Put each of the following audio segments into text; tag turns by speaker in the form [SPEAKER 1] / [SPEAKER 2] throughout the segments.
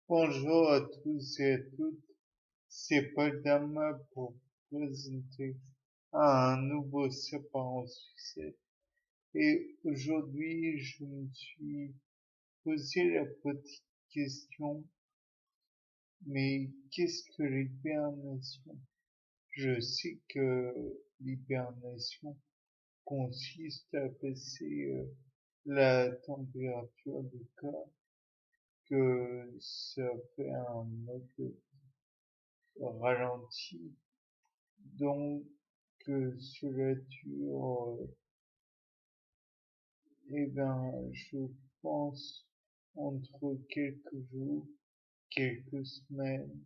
[SPEAKER 1] Bonjour à tous et à toutes, c'est Paul Dama pour présenter un nouveau sapin en succès. Et aujourd'hui, je me suis posé la petite question, mais qu'est-ce que l'hibernation? Je sais que l'hibernation consiste à baisser la température du corps, que ça fait un mode ralenti. Donc, cela dure, je pense, entre quelques jours, quelques semaines,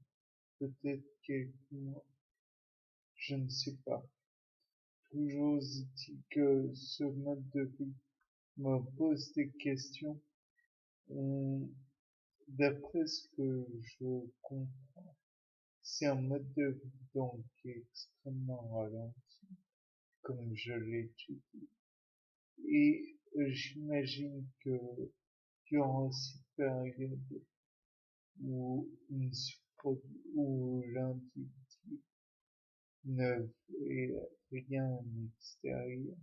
[SPEAKER 1] peut-être quelques mois, je ne sais pas. Toujours est-il que ce mode de vie me pose des questions. D'après ce que je comprends, c'est un mode de vie donc qui est extrêmement ralenti, comme je l'ai dit. Et j'imagine que durant cette période où où l'individu ne fait rien en extérieur,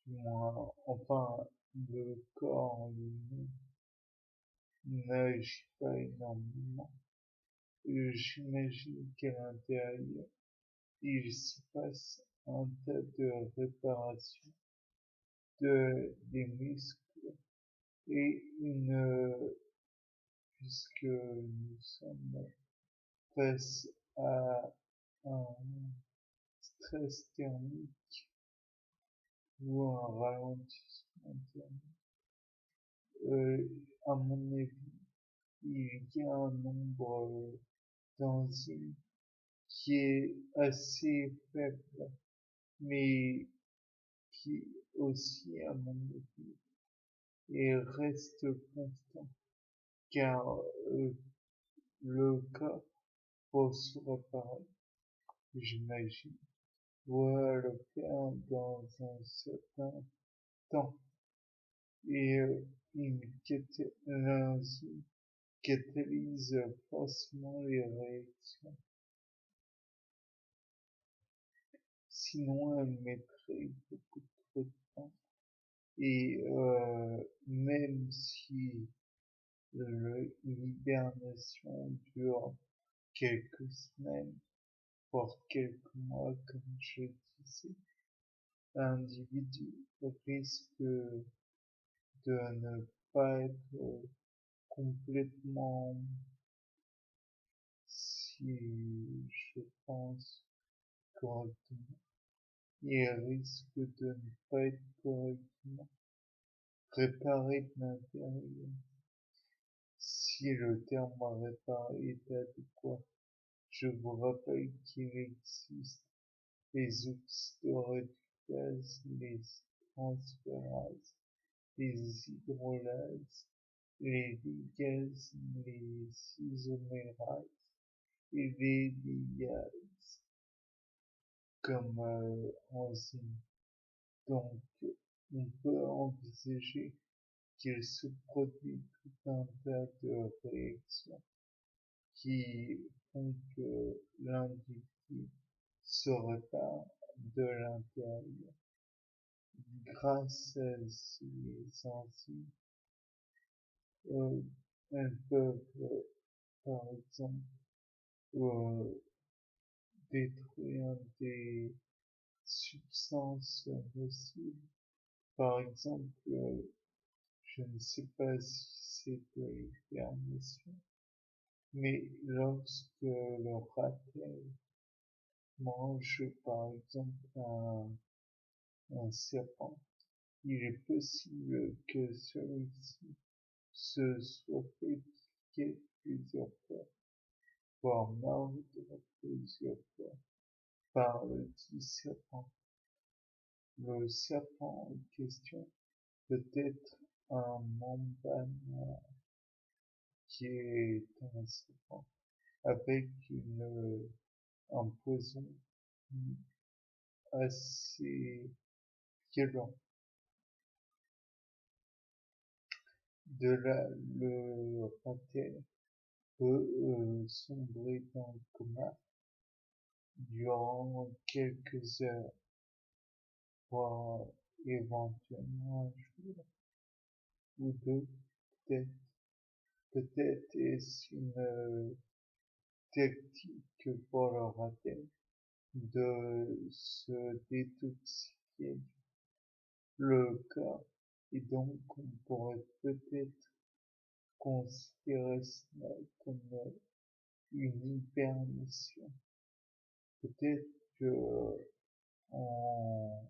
[SPEAKER 1] du moins, enfin, le corps en lui-même n'agit pas énormément. J'imagine qu'à l'intérieur, il se passe un tas de réparations des muscles et puisque nous sommes face à un stress thermique ou un ralentissement thermique, euh, à mon avis, il y a un nombre d'enzymes qui est assez faible, mais qui aussi, à mon avis, reste constant, car le corps, pour se réparer, j'imagine, doit le faire dans un certain temps. Et l'enzyme catalyse forcément les réactions. Sinon, elle mettrait beaucoup trop de temps. Et même si l'hibernation dure quelques semaines, voire quelques mois, comme je disais, l'individu risque de ne pas être complètement, si je pense correctement, il risque de ne pas être correctement réparé de l'intérieur. Si le terme réparé est adéquat, je vous rappelle qu'il existe les oxydoréductases, les transférases, les hydrolases, les ligases, les isomérases et les liases comme enzymes. Donc, on peut envisager qu'il se produit tout un tas de réactions qui font que l'individu se répare de l'intérieur grâce à ces enzymes. Euh, elles peuvent, par exemple, euh, détruire des substances nocives. Par exemple, je ne sais pas si c'est de l'hibernation, mais lorsque le ratel mange par exemple un serpent, il est possible que celui-ci se soit fait piquer plusieurs fois, voire mordre plusieurs fois par le dit serpent. Le serpent en question peut être un mamba noir qui est un serpent avec un poison assez violent. De là, le ratel peut sombrer dans le coma durant quelques heures, voire éventuellement un jour ou deux, peut-être. Peut-être est-ce une tactique pour le rater de se détoxifier le corps, et donc on pourrait peut-être considérer cela comme une hibernation. Peut-être que en,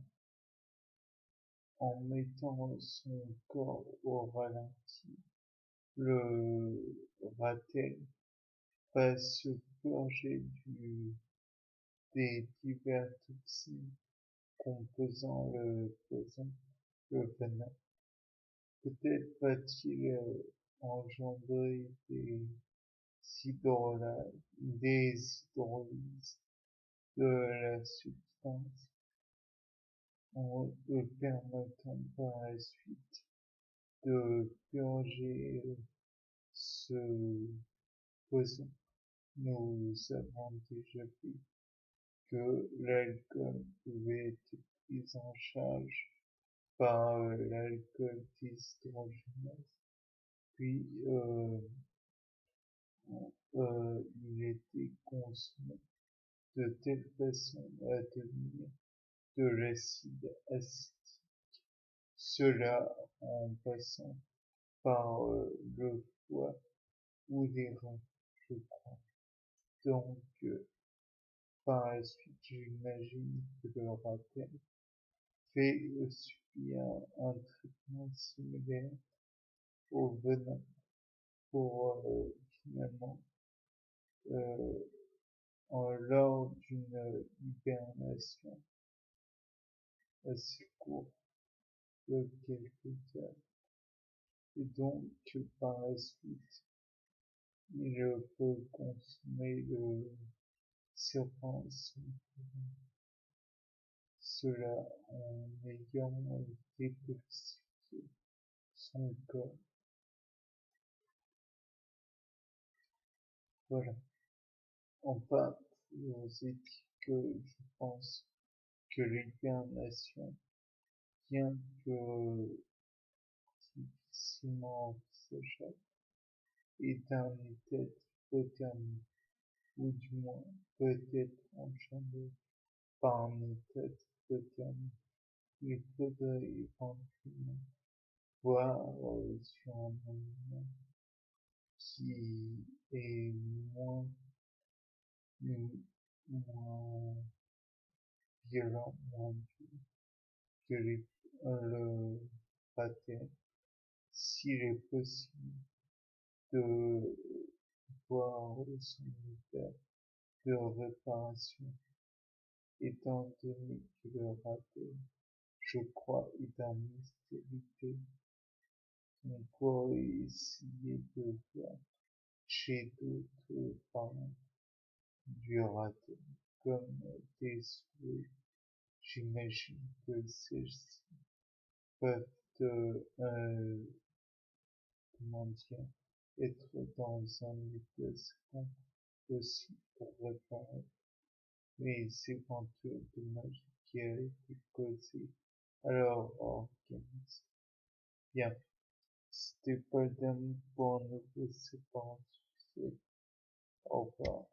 [SPEAKER 1] en mettant son corps au ralenti, le ratel va se purger des divers toxines composant le venin. Peut-être va-t-il engendrer des hydrolyses de la substance en permettant par la suite de purger ce poison. Nous avons déjà vu que l'alcool pouvait être pris en charge par l'alcool déshydrogénase, puis il était consommé de telle façon à devenir de l'acide acétique, cela en passant par le foie ou les reins, je crois. Donc, par la suite, j'imagine que le ratel fait subir un traitement similaire au venin pour finalement, euh, lors d'une hibernation assez courte de quelques heures. Et donc, par la suite, il peut consommer le serpent cela en ayant détoxifié son corps. Voilà. Enfin, je vous ai dit que je pense que l'hibernation, bien que difficilement envisageable, est un état hypothermique, ou du moins peut être engendré par un état hypothermique. Il faudrait éventuellement voir sur un moment qui est moins violent, moins dur que le pâté, s'il est possible de voir son état de réparation, étant donné que le raté, je crois, est un mystérité. On pourrait essayer de voir chez d'autres parents du raté comme des souhaits. J'imagine que celles-ci peuvent, comment dire, être dans un état second aussi pour réparer les éventuels dommages qui a été causé à leur organisme. Bien, c'était pas le dernier pour un nouveau séquence. Au revoir.